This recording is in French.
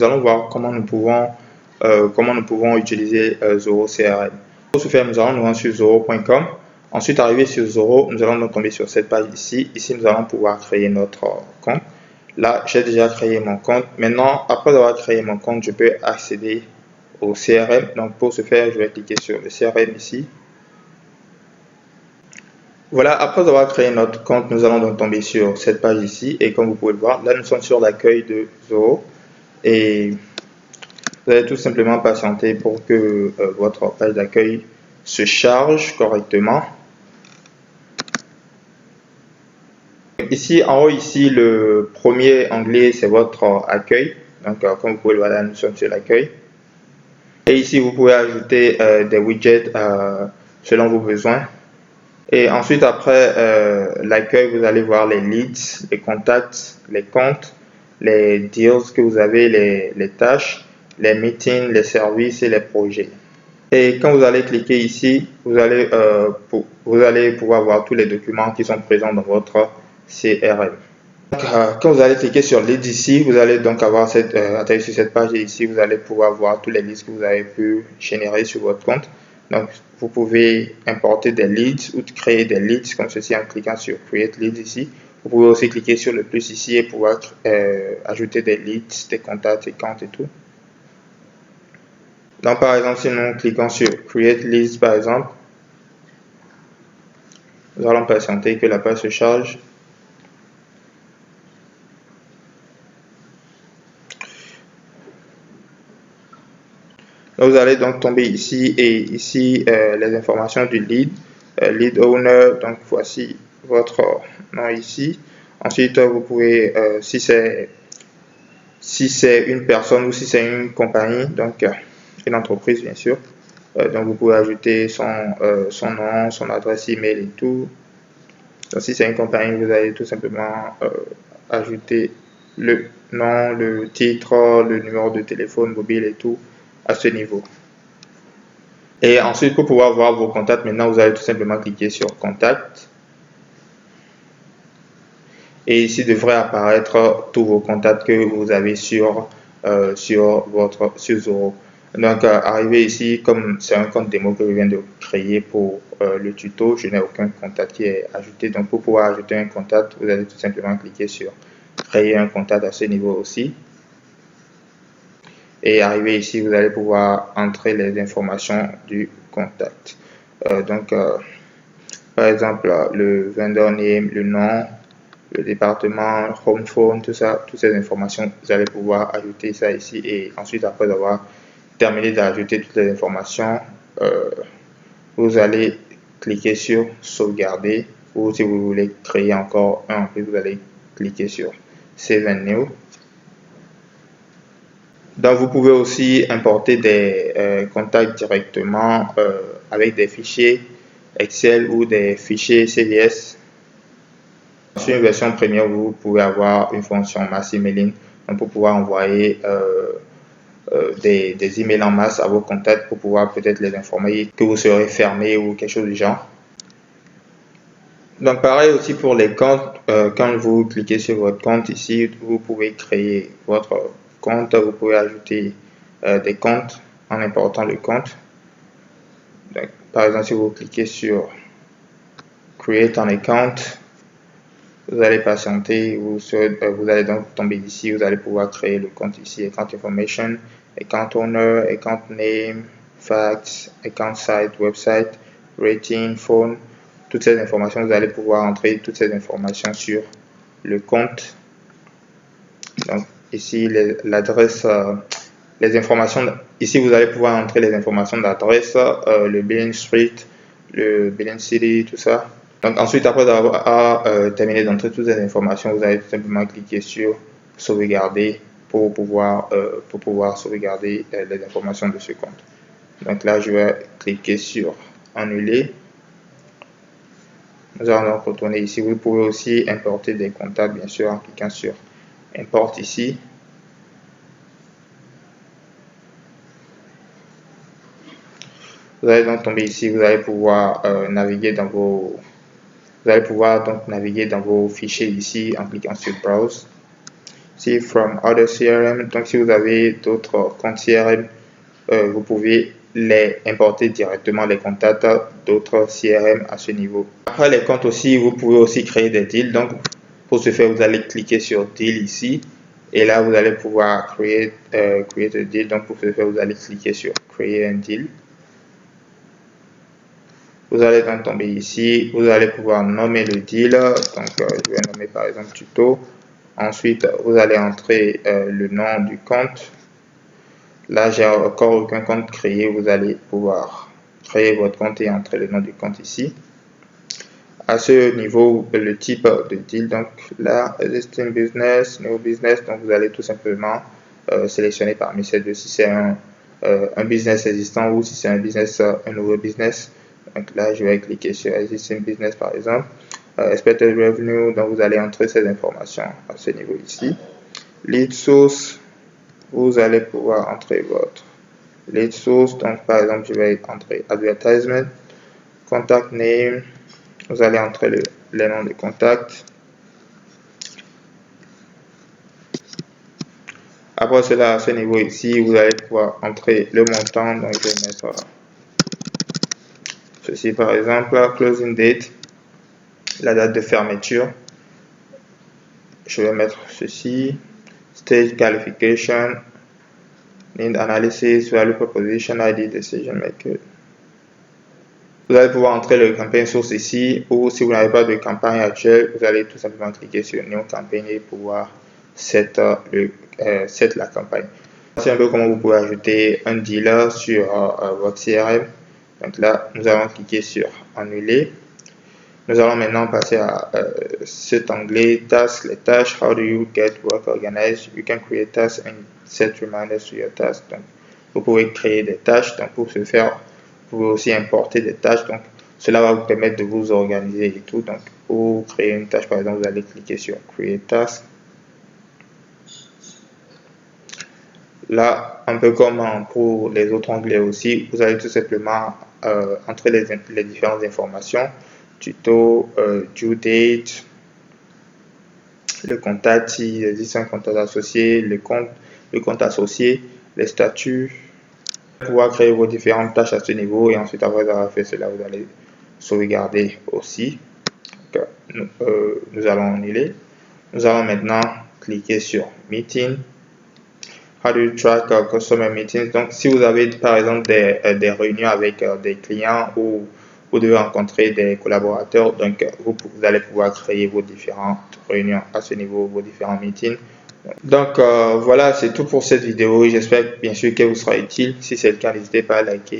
Nous allons voir comment nous pouvons utiliser Zoho CRM. Pour ce faire, nous allons nous rendre sur zoho.com. Ensuite, arrivé sur Zoho, nous allons donc tomber sur cette page ici. Ici, nous allons pouvoir créer notre compte. Là, j'ai déjà créé mon compte. Maintenant, après avoir créé mon compte, je peux accéder au CRM. Donc, pour ce faire, je vais cliquer sur le CRM ici. Voilà, après avoir créé notre compte, nous allons donc tomber sur cette page ici. Et comme vous pouvez le voir, là, nous sommes sur l'accueil de Zoho. Et vous allez tout simplement patienter pour que votre page d'accueil se charge correctement. Ici, en haut, ici, le premier onglet, c'est votre accueil. Donc, comme vous pouvez le voir, là, nous sommes sur l'accueil. Et ici, vous pouvez ajouter des widgets selon vos besoins. Et ensuite, après l'accueil, vous allez voir les leads, les contacts, les comptes, les deals que vous avez, les tâches, les meetings, les services et les projets. Et quand vous allez cliquer ici, vous allez pouvoir voir tous les documents qui sont présents dans votre CRM. Donc, quand vous allez cliquer sur Leads ici, vous allez donc avoir atterrir sur cette page et ici, vous allez pouvoir voir tous les leads que vous avez pu générer sur votre compte. Donc, vous pouvez importer des leads ou créer des leads comme ceci en cliquant sur Create Leads ici. Vous pouvez aussi cliquer sur le plus ici et pouvoir ajouter des leads, des contacts, des comptes et tout. Donc, par exemple, si nous cliquons sur Create Leads, par exemple, nous allons patienter que la page se charge. Vous allez donc tomber ici et ici les informations du lead, lead owner. Donc voici votre nom ici. Ensuite, vous pouvez, si c'est une personne ou si c'est une compagnie, donc une entreprise bien sûr, donc vous pouvez ajouter son nom, son adresse email et tout. Donc si c'est une compagnie, vous allez tout simplement ajouter le nom, le titre, le numéro de téléphone mobile et tout à ce niveau. Et ensuite, pour pouvoir voir vos contacts, maintenant vous allez tout simplement cliquer sur Contact. Et ici devrait apparaître tous vos contacts que vous avez sur Zoho. Donc, arrivé ici, comme c'est un compte démo que je viens de créer pour le tuto, je n'ai aucun contact qui est ajouté. Donc, pour pouvoir ajouter un contact, vous allez tout simplement cliquer sur Créer un contact à ce niveau aussi. Et arrivé ici, vous allez pouvoir entrer les informations du contact. Par exemple, le vendor name, le nom, le département, home phone, tout ça, toutes ces informations, vous allez pouvoir ajouter ça ici. Et ensuite, après avoir terminé d'ajouter toutes les informations, vous allez cliquer sur sauvegarder, ou si vous voulez créer encore un en plus, vous allez cliquer sur Save and New. Donc, vous pouvez aussi importer des contacts directement avec des fichiers Excel ou des fichiers CVS. Sur une version première, vous pouvez avoir une fonction mass emailing pour pouvoir envoyer des emails en masse à vos contacts pour pouvoir peut-être les informer que vous serez fermé ou quelque chose du genre. Donc, pareil aussi pour les comptes. Quand vous cliquez sur votre compte ici, vous pouvez créer votre compte, vous pouvez ajouter des comptes en important le compte. Donc, par exemple, si vous cliquez sur Create an account, vous allez patienter, vous allez donc tomber ici, vous allez pouvoir créer le compte ici, account information, account owner, account name, facts, account site, website, rating, phone. Toutes ces informations, vous allez pouvoir entrer toutes ces informations sur le compte. Donc ici l'adresse, les informations, ici vous allez pouvoir entrer les informations d'adresse, le billing street, le billing city, tout ça. Donc ensuite, après avoir terminé d'entrer toutes les informations, vous allez tout simplement cliquer sur sauvegarder pour pouvoir sauvegarder les informations de ce compte. Donc là, je vais cliquer sur annuler. Nous allons donc retourner ici. Vous pouvez aussi importer des contacts, bien sûr, en cliquant sur import ici. Vous allez donc tomber ici. Vous allez pouvoir naviguer dans vos fichiers ici en cliquant sur Browse. see from other CRM. Donc si vous avez d'autres comptes CRM, vous pouvez les importer directement, les contacts d'autres CRM à ce niveau. Après les comptes aussi, vous pouvez aussi créer des deals. Donc pour ce faire, vous allez cliquer sur deal ici et là vous allez pouvoir create a deal. Donc pour ce faire, vous allez cliquer sur créer un deal. Vous allez donc tomber ici, vous allez pouvoir nommer le deal. Donc je vais nommer par exemple tuto. Ensuite vous allez entrer le nom du compte. Là, j'ai encore aucun compte créé. Vous allez pouvoir créer votre compte et entrer le nom du compte ici. À ce niveau, le type de deal, donc là, existing business, new business, donc vous allez tout simplement sélectionner parmi ces deux si c'est un business existant ou si c'est un nouveau business. Donc là, je vais cliquer sur existing business par exemple. Expected revenue, donc vous allez entrer ces informations à ce niveau ici. Lead source, vous allez pouvoir entrer votre lead source. Donc par exemple, je vais entrer advertisement, contact name, vous allez entrer les noms de contact. Après cela, à ce niveau ici, vous allez pouvoir entrer le montant. Donc je vais mettre ceci par exemple, closing date, la date de fermeture. Je vais mettre ceci, stage qualification, need analysis, value proposition, ID, decision maker. Vous allez pouvoir entrer le campaign source ici, ou si vous n'avez pas de campagne actuelle, vous allez tout simplement cliquer sur New Campaign et pouvoir set la campagne. C'est un peu comment vous pouvez ajouter un dealer sur votre CRM. Donc là, nous allons cliquer sur Annuler. Nous allons maintenant passer à cet onglet Tasks, les tâches. How do you get work organized? You can create tasks and set reminders to your tasks. Donc, vous pouvez créer des tâches. Donc, pour ce faire, vous pouvez aussi importer des tâches. Donc, cela va vous permettre de vous organiser et tout. Donc, pour créer une tâche, par exemple, vous allez cliquer sur Create Task. Là, un peu comme pour les autres onglets aussi, vous allez tout simplement entrer les différentes informations. Tuto, due date, le contact, s'il existe un contact associé, le compte associé, les statuts. Vous allez pouvoir créer vos différentes tâches à ce niveau et ensuite après avoir fait cela, vous allez sauvegarder aussi. Donc, nous allons annuler. Nous allons maintenant cliquer sur Meeting. How do you track customer meetings? Donc, si vous avez par exemple des réunions avec des clients ou vous devez rencontrer des collaborateurs, donc vous allez pouvoir créer vos différentes réunions à ce niveau, vos différents meetings. Donc voilà, c'est tout pour cette vidéo. J'espère bien sûr qu'elle vous sera utile. Si c'est le cas, n'hésitez pas à liker.